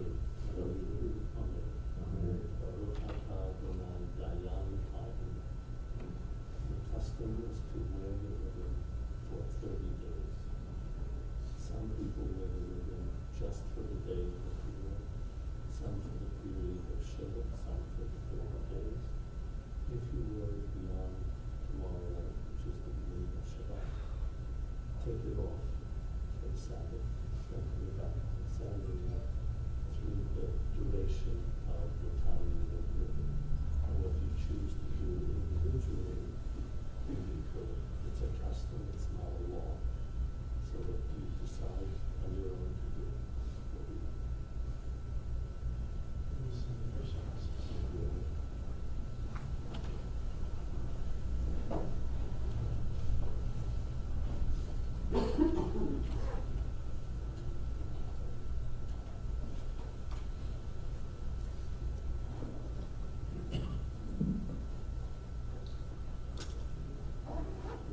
Amen. Amen. Baruch atah Adonai Dayan Haim. The custom is to wear the ribbon for 30 days. Some people wear the ribbon just for the day of the funeral, some for the period of Shabbat, some for the 30 days. If you wear it beyond tomorrow night, which is the beginning of Shabbat, take it off for the Sabbath, then put it back on Saturday night through the duration of the time you will live it. And what you choose to do individually, you could. It's a custom, it's not a law. So that you decide on your own to do it.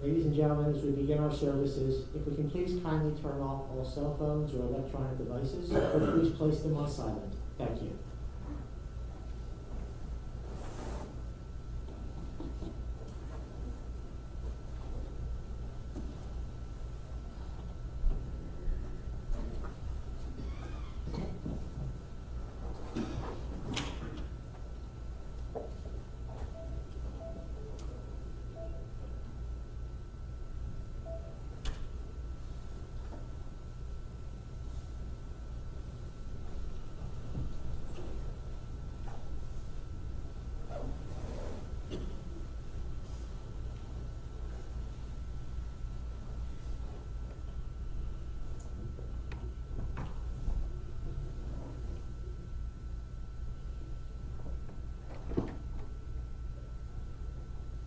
Ladies and gentlemen, as we begin our services, if we can please kindly turn off all cell phones or electronic devices, or please place them on silent. Thank you.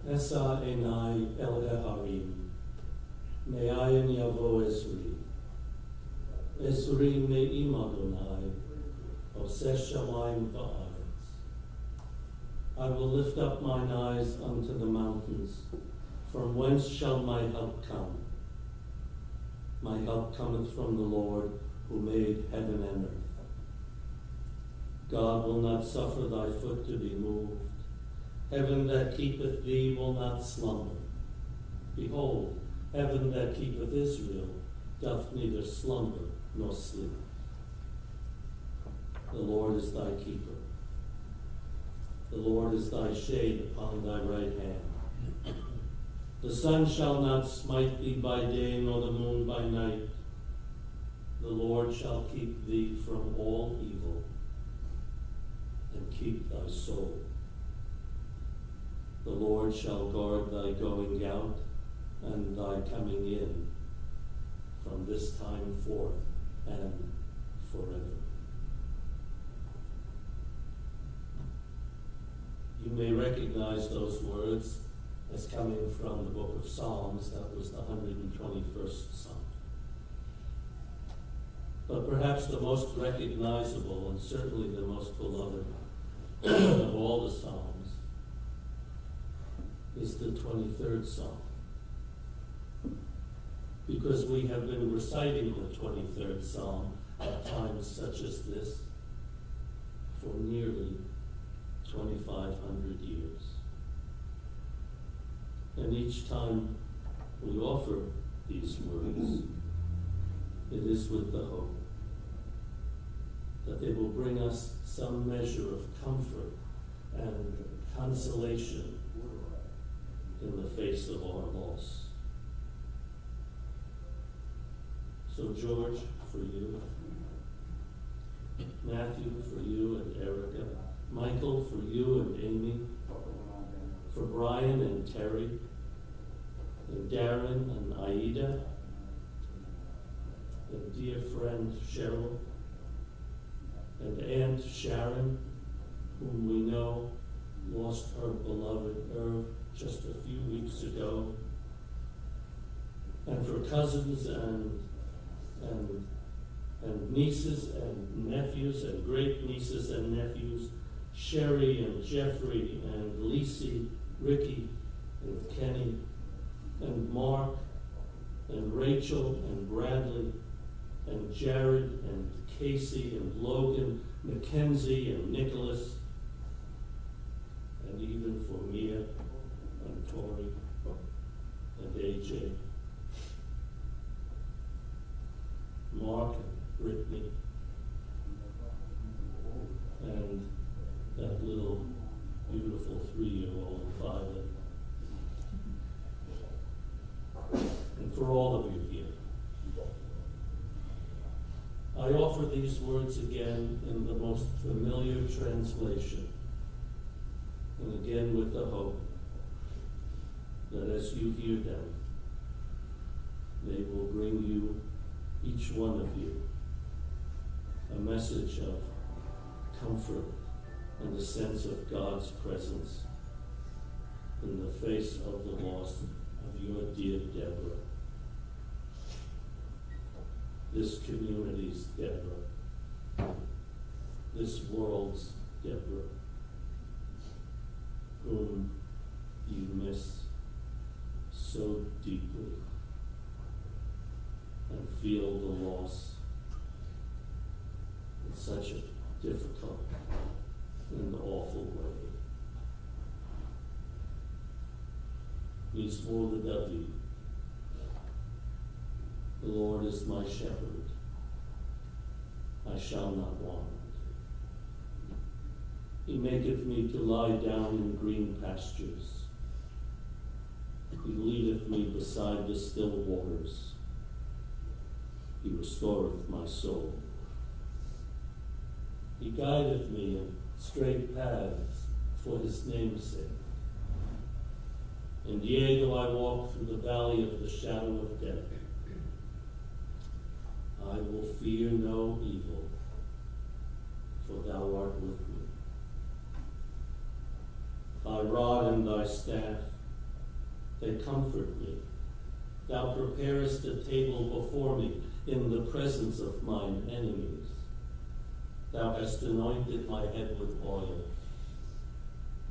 Esa enai el eharim, me'ayin yavo Esri, Esri me'im Adonai, oseh shamayim va'aretz. I will lift up mine eyes unto the mountains, from whence shall my help come? My help cometh from the Lord, who made heaven and earth. God will not suffer thy foot to be moved. Heaven that keepeth thee will not slumber. Behold, heaven that keepeth Israel doth neither slumber nor sleep. The Lord is thy keeper. The Lord is thy shade upon thy right hand. The sun shall not smite thee by day, nor the moon by night. The Lord shall keep thee from all evil, and keep thy soul. The Lord shall guard thy going out and thy coming in from this time forth and forever. You may recognize those words as coming from the book of Psalms. That was the 121st Psalm. But perhaps the most recognizable and certainly the most beloved of all the Psalms is the 23rd Psalm. Because we have been reciting the 23rd Psalm at times such as this for nearly 2,500 years. And each time we offer these words, it is with the hope that they will bring us some measure of comfort and consolation in the face of our loss. So George, for you, Matthew, for you and Erica, Michael, for you and Amy, for Brian and Terry, and Darren and Aida, and dear friend Cheryl, and Aunt Sharon, whom we know lost her beloved Irv just a few weeks ago, and for cousins and nieces and nephews and great nieces and nephews, Sherry and Jeffrey and Lisi, Ricky and Kenny and Mark and Rachel and Bradley and Jared and Casey and Logan Mackenzie and Nicholas, and even for Mia and Tori and AJ, Mark and Brittany, and that little beautiful 3-year-old Violet, and for all of you here. I offer these words again in the most familiar translation, and again with the hope that as you hear them, they will bring you, each one of you, a message of comfort and a sense of God's presence in the face of the loss of your dear Debra. This community's Debra, this world's Debra, whom you miss so deeply and feel the loss in such a difficult and awful way. Nismo the David. The Lord is my shepherd, I shall not want. He maketh me to lie down in green pastures. He leadeth me beside the still waters. He restoreth my soul. He guideth me in straight paths for his name's sake. And yea, though I walk through the valley of the shadow of death, I will fear no evil, for thou art with me. Thy rod and thy staff, they comfort me. Thou preparest a table before me in the presence of mine enemies. Thou hast anointed my head with oil.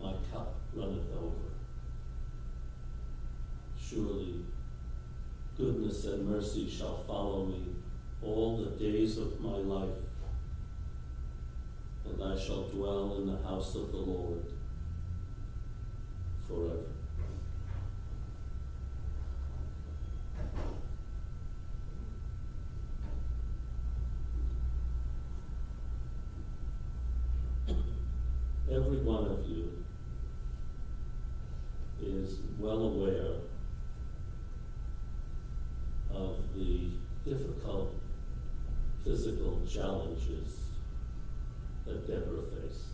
My cup runneth over. Surely goodness and mercy shall follow me all the days of my life, and I shall dwell in the house of the Lord forever. Every one of you is well aware of the difficult physical challenges that Debra faced.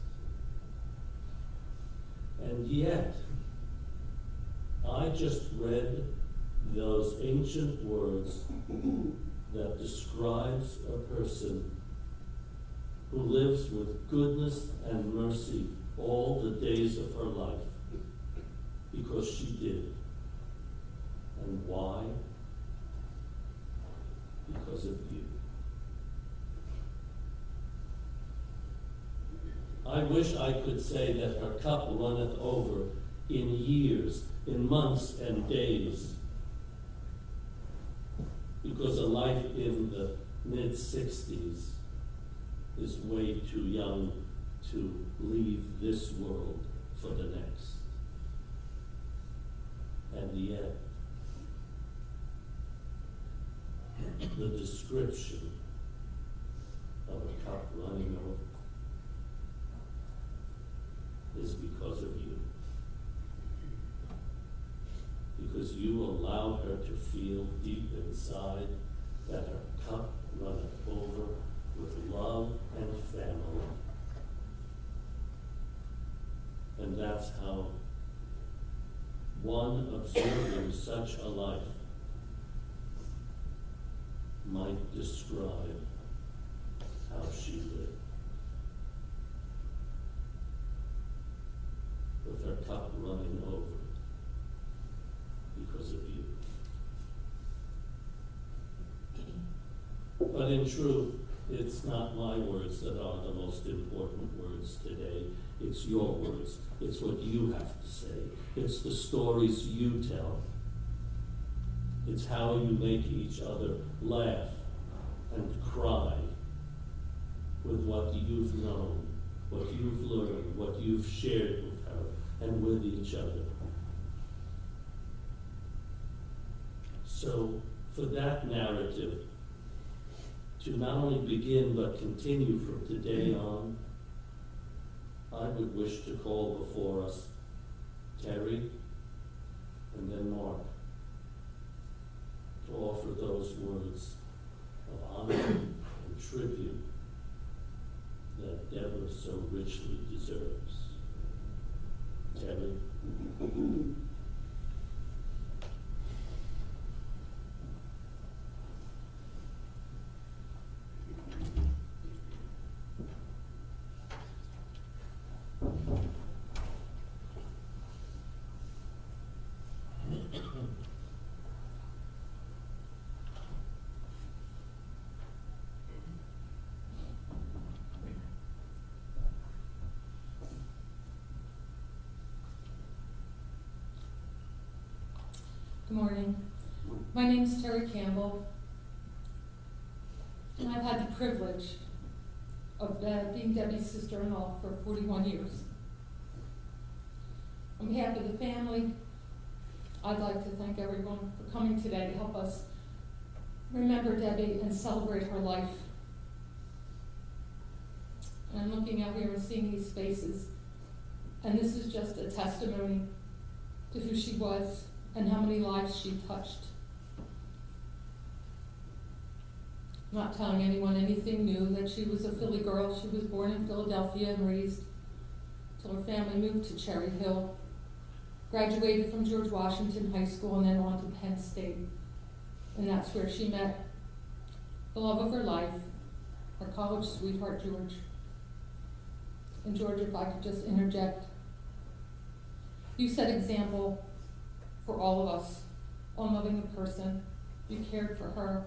And yet, I just read those ancient words that describes a person who lives with goodness and mercy all the days of her life, because she did. And why? Because of you. I wish I could say that her cup runneth over in years, in months and days, because a life in the mid-60s is way too young to leave this world for the next. And yet, the description of a cup running over is because of you. Because you allowed her to feel deep inside that her cup runneth over with love and family. And that's how one observing such a life might describe how she lived. With her cup running over because of you. But in truth, it's not my words that are the most important words today. It's your words. It's what you have to say. It's the stories you tell. It's how you make each other laugh and cry with what you've known, what you've learned, what you've shared with her and with each other. So, for that narrative to not only begin but continue from today on, I would wish to call before us Terry and then Mark to offer those words of honor and tribute that Debra so richly deserves. Terry. Good morning. My name is Terry Campbell, and I've had the privilege of being Debbie's sister-in-law for 41 years. On behalf of the family, I'd like to thank everyone for coming today to help us remember Debbie and celebrate her life. And I'm looking out here and seeing these faces, and this is just a testimony to who she was and how many lives she touched. Not telling anyone anything new, that she was a Philly girl. She was born in Philadelphia and raised till her family moved to Cherry Hill. Graduated from George Washington High School and then on to Penn State. And that's where she met the love of her life, her college sweetheart, George. And George, if I could just interject, you set example for all of us on loving a person. You cared for her.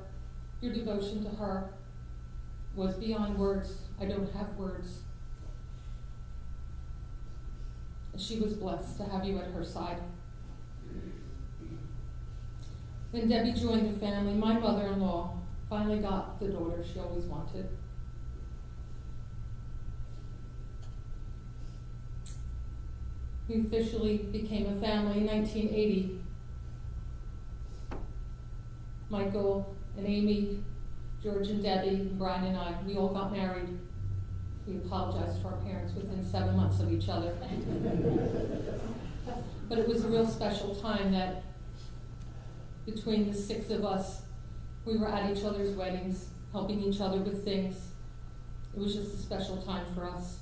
Your devotion to her was beyond words. I don't have words. She was blessed to have you at her side. When Debbie joined the family, my mother-in-law finally got the daughter she always wanted. We officially became a family in 1980. Michael and Amy, George and Debbie, and Brian and I, we all got married. We apologized to our parents within 7 months of each other. But it was a real special time that between the 6 of us, we were at each other's weddings, helping each other with things. It was just a special time for us.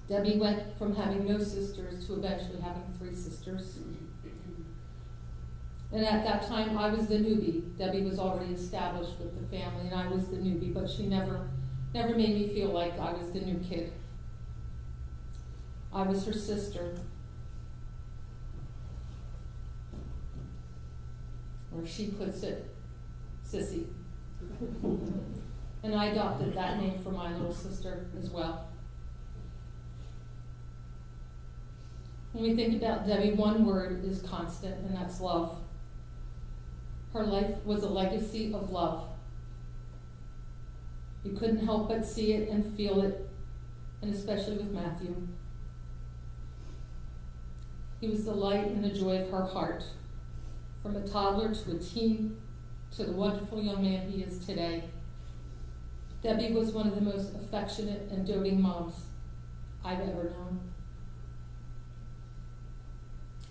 Debbie went from having no sisters to eventually having 3 sisters. And at that time, I was the newbie. Debbie was already established with the family, and I was the newbie, but she never made me feel like I was the new kid. I was her sister. Or she puts it, Sissy. And I adopted that name for my little sister as well. When we think about Debbie, one word is constant, and that's love. Her life was a legacy of love. You couldn't help but see it and feel it, and especially with Matthew. He was the light and the joy of her heart, from a toddler to a teen to the wonderful young man he is today. Debbie was one of the most affectionate and doting moms I've ever known.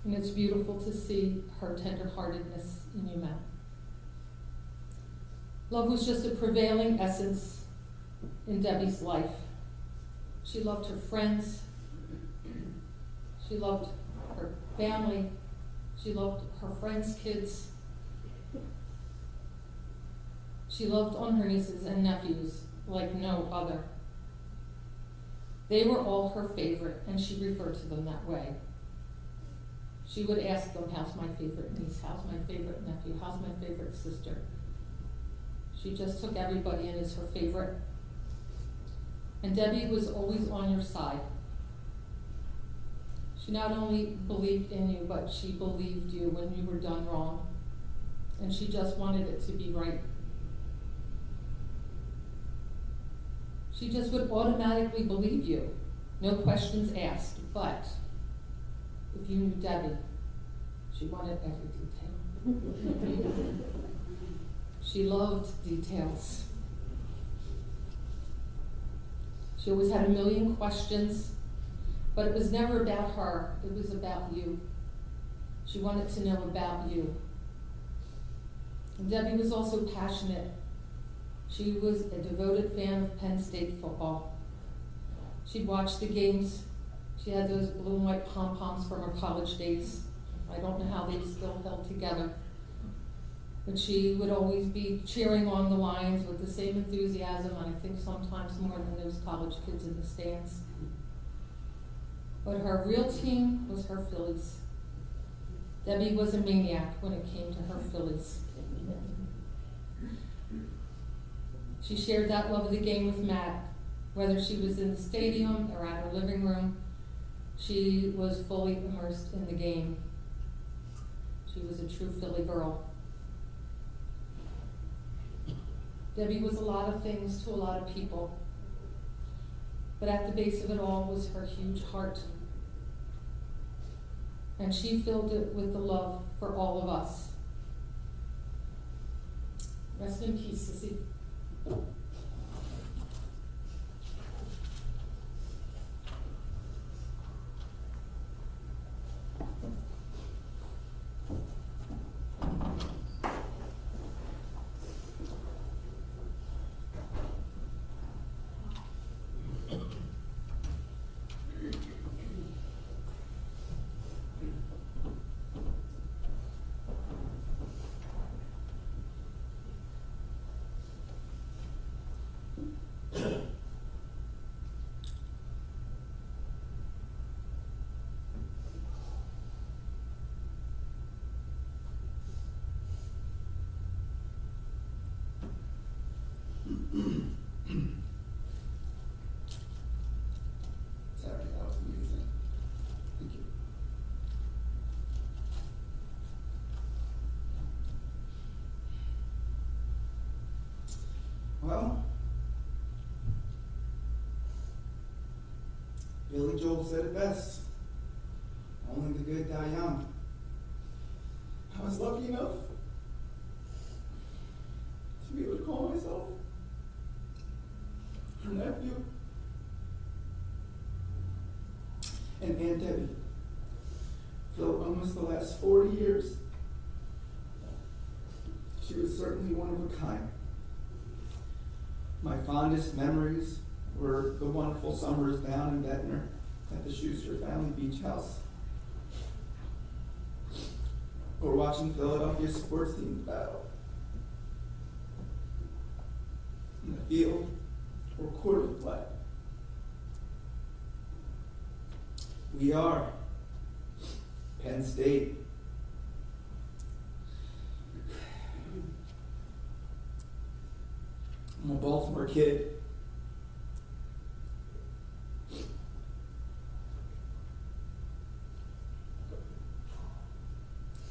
And it's beautiful to see her tenderheartedness in you, Matt. Love was just a prevailing essence in Debbie's life. She loved her friends. She loved her family. She loved her friends' kids. She loved on her nieces and nephews like no other. They were all her favorite, and she referred to them that way. She would ask them, how's my favorite niece? How's my favorite nephew? How's my favorite sister? She just took everybody in as her favorite. And Debbie was always on your side. She not only believed in you, but she believed you when you were done wrong. And she just wanted it to be right. She just would automatically believe you, no questions asked. But if you knew Debbie, she wanted every detail. She loved details. She always had a million questions, but it was never about her, it was about you. She wanted to know about you. And Debbie was also passionate. She was a devoted fan of Penn State football. She'd watch the games. She had those blue and white pom-poms from her college days. I don't know how they still held together. But she would always be cheering on the Lions with the same enthusiasm, and I think sometimes more than those college kids in the stands. But her real team was her Phillies. Debbie was a maniac when it came to her Phillies. She shared that love of the game with Matt. Whether she was in the stadium or at her living room, she was fully immersed in the game. She was a true Philly girl. Debbie was a lot of things to a lot of people, but at the base of it all was her huge heart. And she filled it with the love for all of us. Rest in peace, Sissy. Sorry, that was amazing. Thank you. Well, Billy Joel said it best. Only the good die young. I was lucky enough to be able to call myself her nephew. And Aunt Debbie, for almost the last 40 years, she was certainly one of a kind. My fondest memories were the wonderful summers down in Ventnor at the Shuster family beach house, or watching Philadelphia sports teams battle in the field or court of play. We are Penn State. I'm a Baltimore kid.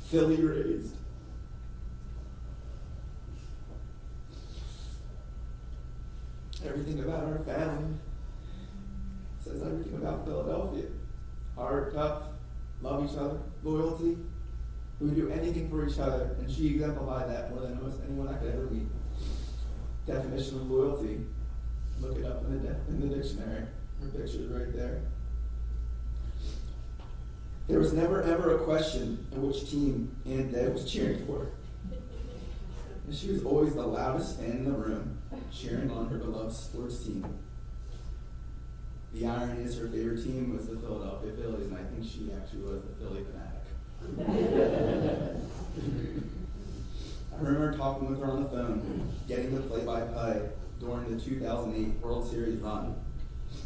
Philly raised. Everything about our family says everything about Philadelphia. Hard, tough, love each other, loyalty. We would do anything for each other, and she exemplified that more than almost anyone I could ever meet. Definition of loyalty. Look it up in the dictionary. Her picture's right there. There was never ever a question in which team Aunt Deb was cheering for. And she was always the loudest fan in the room, cheering on her beloved sports team. The irony is her favorite team was the Philadelphia Phillies, and I think she actually was the Philly fanatic. I remember talking with her on the phone, getting the play-by-play during the 2008 World Series run,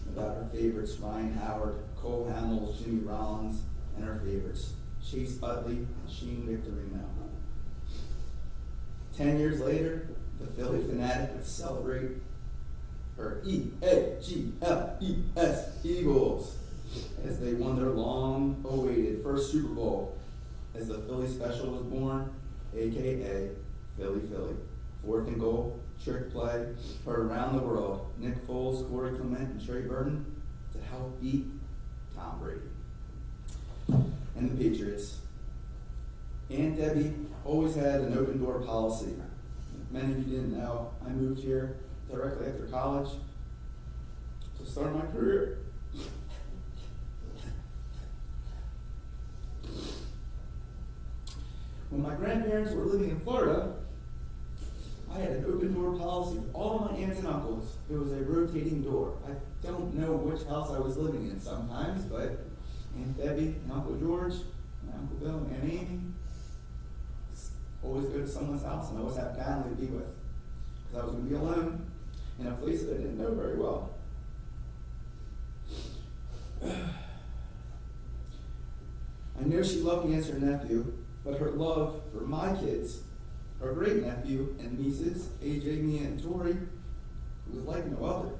about her favorites Ryan Howard, Cole Hamels, Jimmy Rollins, and her favorites Chase Utley and Shane Victorino. 10 years later, the Philly fanatic would celebrate her E-A-G-L-E-S Eagles as they won their long-awaited first Super Bowl as the Philly Special was born, a.k.a. Philly Philly. 4th and goal, trick play, heard around the world. Nick Foles, Corey Clement, and Trey Burton to help beat Tom Brady and the Patriots. Aunt Debbie always had an open door policy. Many of you didn't know, I moved here directly after college to start my career. When my grandparents were living in Florida, I had an open door policy with all my aunts and uncles. It was a rotating door. I don't know which house I was living in sometimes, but Aunt Debbie and Uncle George, and Uncle Bill and Aunt Amy always go to someone's house and always have family to be with. Because I was going to be alone in a place that I didn't know very well. I know she loved me as her nephew, but her love for my kids, her great nephew and nieces, AJ, Mia, and Tori, was like no other.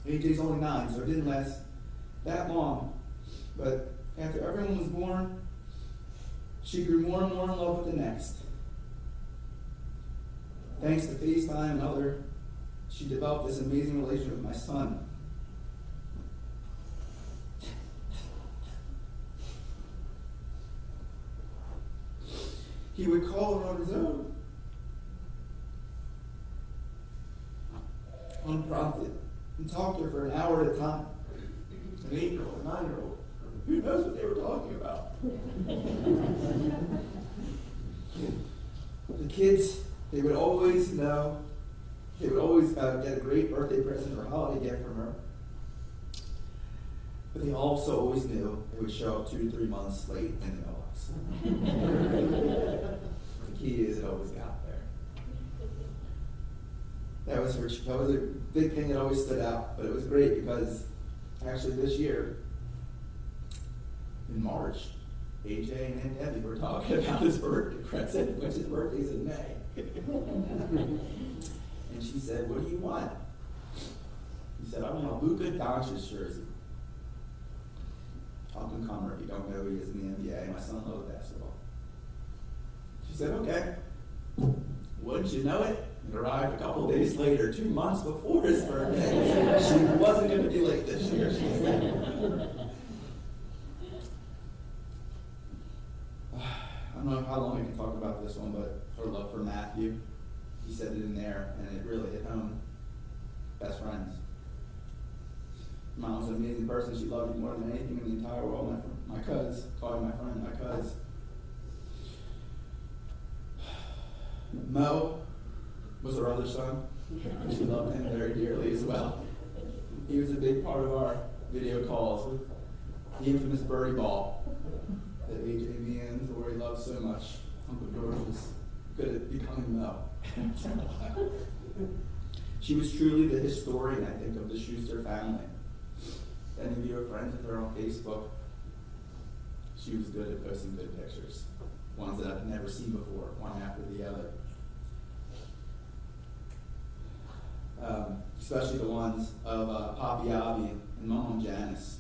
AJ's only 9, so it didn't last that long. But after everyone was born, she grew more and more in love with the next. Thanks to FaceTime and other, she developed this amazing relationship with my son. He would call her on his own, unprompted, and talk to her for an hour at a time. An 8-year-old, a 9-year-old, who knows what they were talking about? The kids, they would always know, they would always get a great birthday present or holiday gift from her. But they also always knew it would show up 2 to 3 months late in the mailbox. The key is it always got there. That was a big thing that always stood out, but it was great because actually this year, in March, AJ and Aunt Debbie were talking about his birthday present, which his birthday's in May. And she said, "What do you want?" He said, "I want a Luka Doncic jersey." Up and comer, if you don't know who he is in the NBA. My son loves basketball. She said, "Okay." Wouldn't you know it? It arrived a couple days later, 2 months before his birthday. She wasn't going to be late this year, she said. I don't know how long we can talk about this one, but her love for Matthew, he said it in there, and it really hit home. Best friends. Mom was an amazing person. She loved me more than anything in the entire world. My cuz, called my friend, my cuz. Mo was her other son. She loved him very dearly as well. He was a big part of our video calls with the infamous birdie ball that AJ, me, and Tori loved so much. Uncle George was good at becoming Mo. She was truly the historian, I think, of the Shuster family. Any of you are friends with her on Facebook, she was good at posting good pictures. Ones that I've never seen before, one after the other. Especially the ones of Poppy Abby and Mom Janice.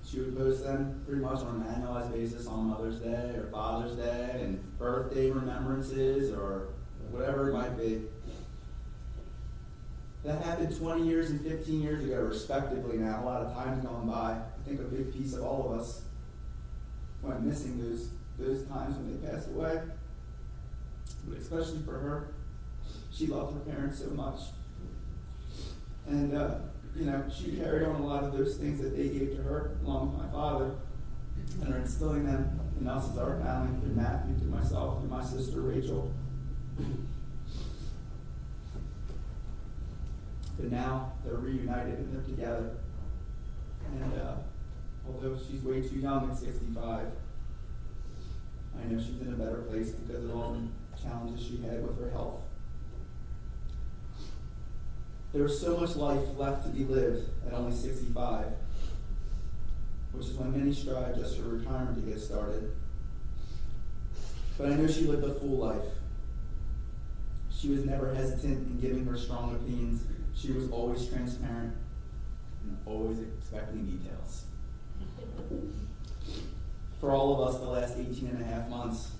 She would post them pretty much on an annualized basis on Mother's Day or Father's Day and birthday remembrances or whatever it might be. That happened 20 years and 15 years ago, respectively now. A lot of time's gone by. I think a big piece of all of us went missing those times when they passed away. But especially for her, she loved her parents so much. And, she carried on a lot of those things that they gave to her, along with my father, and are instilling them in us as our family, through Matthew, through myself, through my sister Rachel. But now they're reunited and they're together. And although she's way too young at 65, I know she's in a better place because of all the challenges she had with her health. There was so much life left to be lived at only 65, which is when many strive just for retirement to get started. But I know she lived a full life. She was never hesitant in giving her strong opinions. She was always transparent and always expecting details. For all of us, the last 18 and a half months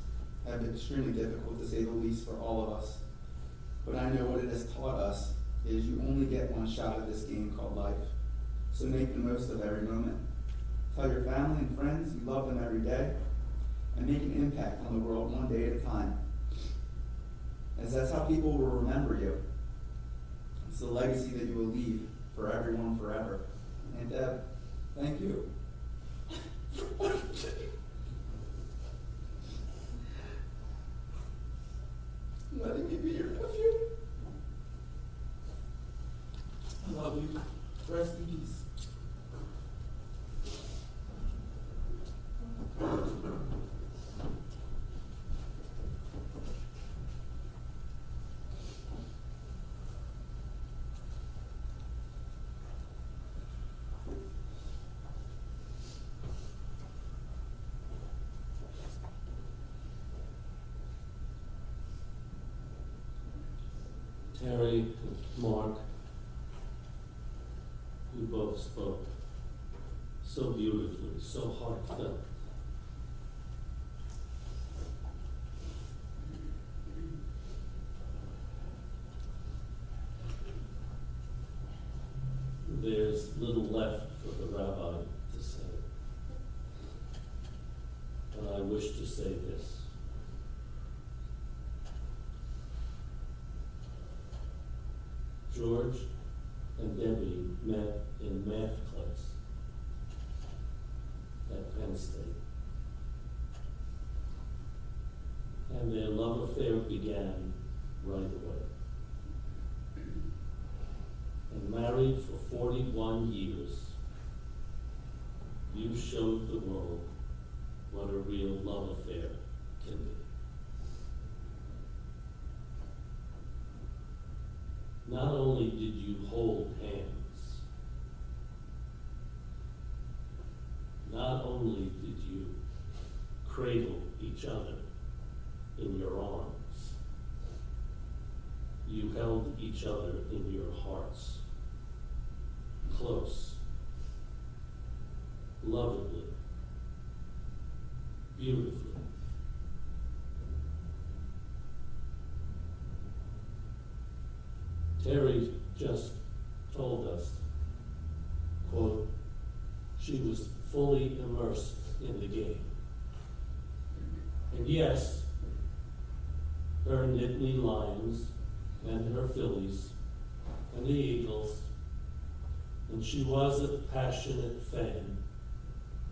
have been extremely difficult, to say the least, for all of us. But I know what it has taught us is you only get one shot at this game called life. So make the most of every moment. Tell your family and friends you love them every day, and make an impact on the world one day at a time. As that's how people will remember you. It's the legacy that you will leave for everyone forever. And Deb, thank you. Letting me be your nephew. I love you. Rest in peace. Terry and Mark, you both spoke so beautifully, so heartfelt. There's little left for the rabbi to say, but I wish to say this. George and Debbie met in math class at Penn State. And their love affair began right away. And married for 41 years, you showed the world what a real love affair can be. Not only did you hold hands, not only did you cradle each other in your arms, you held each other in your hearts, close, lovingly, beautifully. Terry just told us, quote, she was fully immersed in the game. And yes, her Nittany Lions and her Phillies and the Eagles, and she was a passionate fan,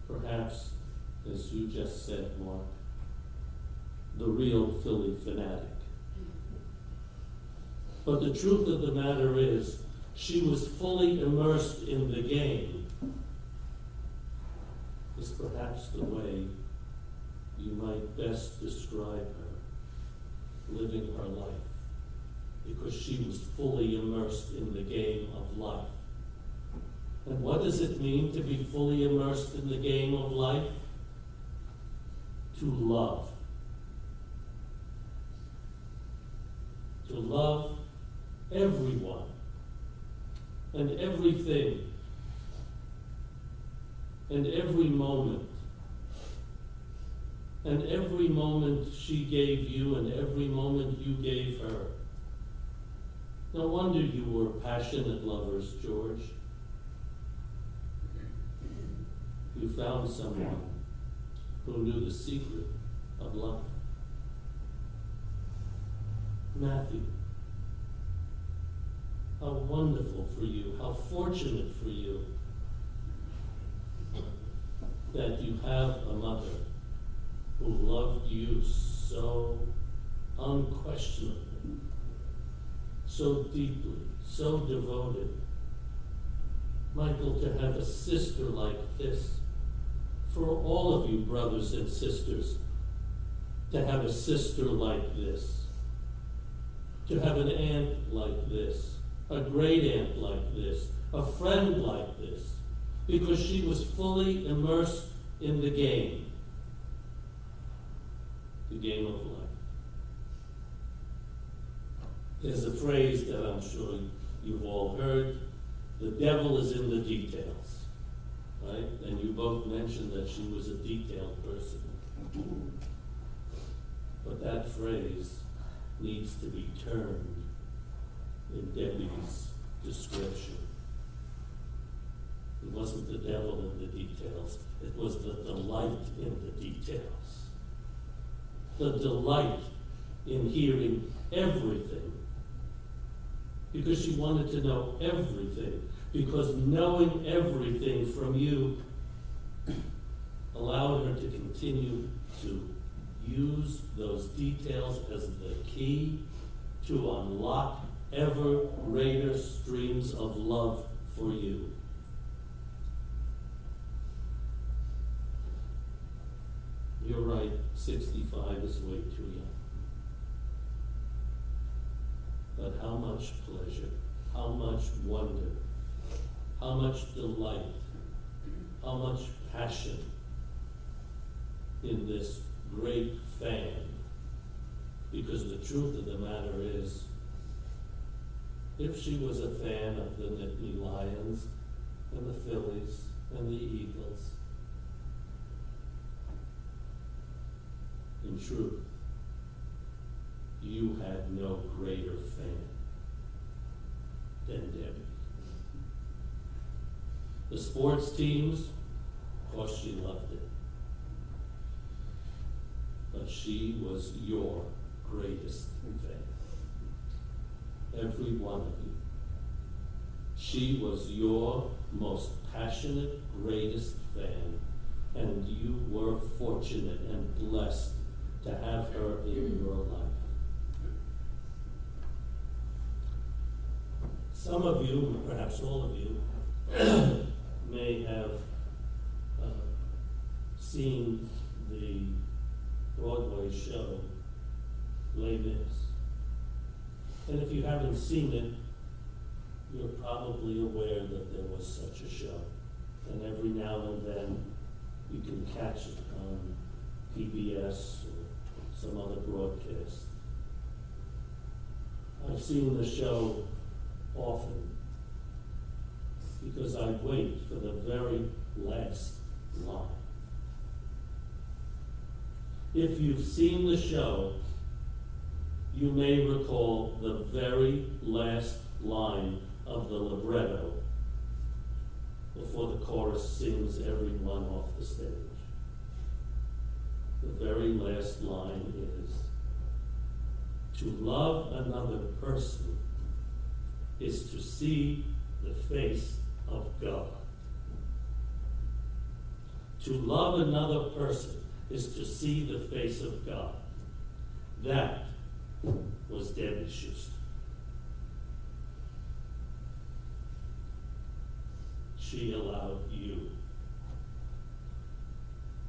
perhaps, as you just said, Mark, the real Philly fanatic. But the truth of the matter is, she was fully immersed in the game, is perhaps the way you might best describe her, living her life, because she was fully immersed in the game of life. And what does it mean to be fully immersed in the game of life? To love. To love everyone and everything and every moment. And every moment she gave you and every moment you gave her. No wonder you were passionate lovers, George. You found someone who knew the secret of life. Matthew, how wonderful for you, how fortunate for you that you have a mother who loved you so unquestionably, so deeply, so devoted. Michael, to have a sister like this, for all of you brothers and sisters, to have a sister like this, to have an aunt like this, a great aunt like this, a friend like this, because she was fully immersed in the game of life. There's a phrase that I'm sure you've all heard, the devil is in the details, right? And you both mentioned that she was a detailed person. But that phrase needs to be turned in Debbie's description. It wasn't the devil in the details, it was the delight in the details. The delight in hearing everything. Because she wanted to know everything. Because knowing everything from you allowed her to continue to use those details as the key to unlock ever greater streams of love for you. You're right, 65 is way too young. But how much pleasure, how much wonder, how much delight, how much passion in this great fan. Because the truth of the matter is, if she was a fan of the Nittany Lions and the Phillies and the Eagles, in truth, you had no greater fan than Debbie. The sports teams, of course she loved it. But she was your greatest fan. Every one of you. She was your most passionate, greatest fan, and you were fortunate and blessed to have her in your life. Some of you, perhaps all of you, may have seen the Broadway show, Les Mis. And if you haven't seen it, you're probably aware that there was such a show. And every now and then you can catch it on PBS or some other broadcast. I've seen the show often because I wait for the very last line. If you've seen the show, you may recall the very last line of the libretto before the chorus sings everyone off the stage. The very last line is, to love another person is to see the face of God. To love another person is to see the face of God. That was Debra Shuster. She allowed you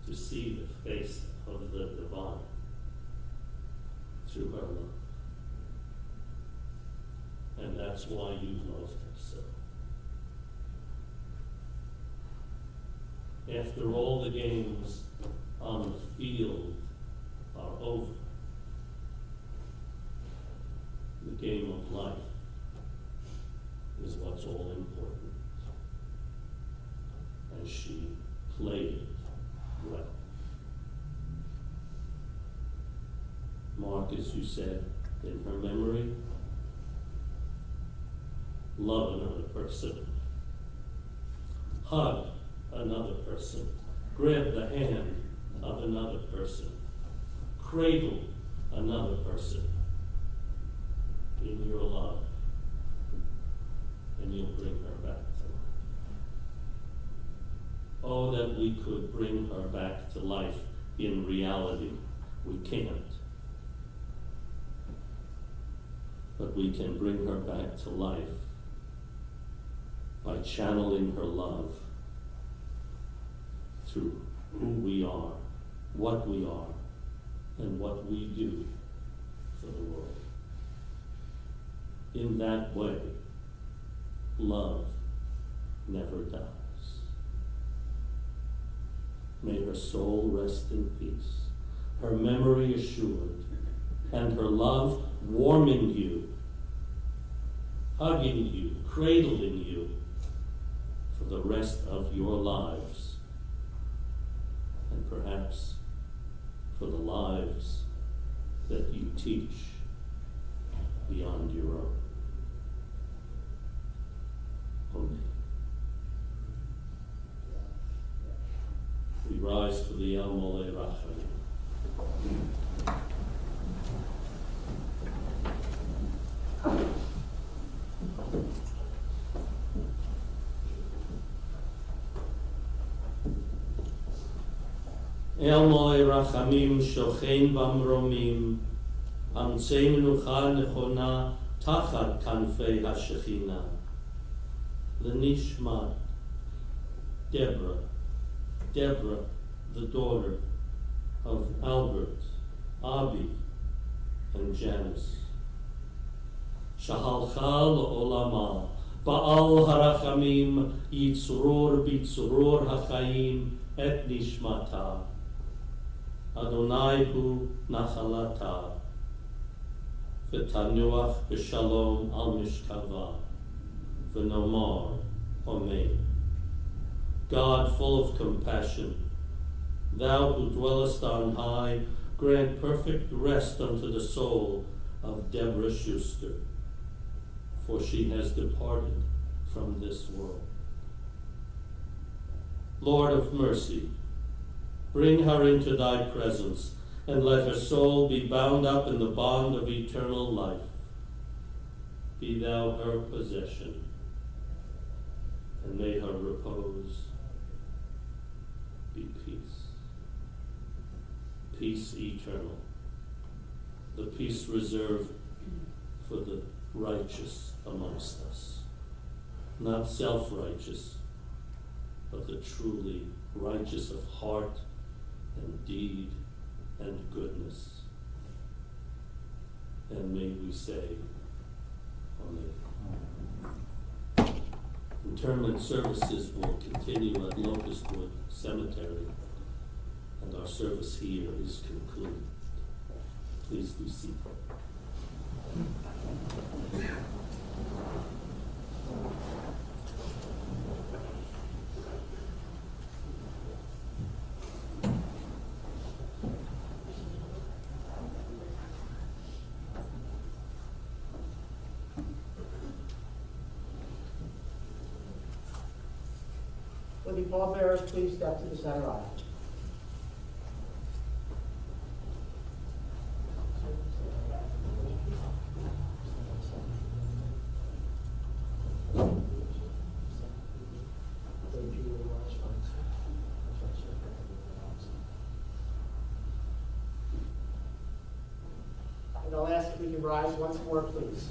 to see the face of the divine through her love. And that's why you loved her so. After all the games on the field are over, the game of life is what's all important. And she played it well. Mark, as you said, in her memory, love another person. Hug another person. Grab the hand of another person. Cradle another person in your love. And you'll bring her back to life. Oh, that we could bring her back to life in reality. We can't. But we can bring her back to life by channeling her love through who we are, what we are, and what we do for the world. In that way, love never dies. May her soul rest in peace, her memory assured, and her love warming you, hugging you, cradling you for the rest of your lives, and perhaps for the lives that you teach beyond your own. rise for the El Mole Rachamim. El Mole Rachamim shochein bamromim, aמצי מנוחה נכונה תחת כנפי השכינה. Lenishmat Debra, the daughter of Albert, Abi, and Janice. Shahalcha l'olama, Ba'al harachamim, yitzurur bitzurur hachayim, et nishmata. Adonai hu nachalata, v'tanuach b'shalom al mishkava, v'nomar Amen. God, full of compassion, thou who dwellest on high, grant perfect rest unto the soul of Debra Shuster, for she has departed from this world. Lord of mercy, bring her into thy presence, and let her soul be bound up in the bond of eternal life. Be thou her possession, and may her repose be peace. Peace eternal, the peace reserved for the righteous amongst us. Not self-righteous, but the truly righteous of heart and deed and goodness. And may we say, Amen. Interment services will continue at Locustwood Cemetery, and our service here is concluded. Please be seated. Will the pallbearers please step to the center aisle? And I'll ask if we can rise once more, please.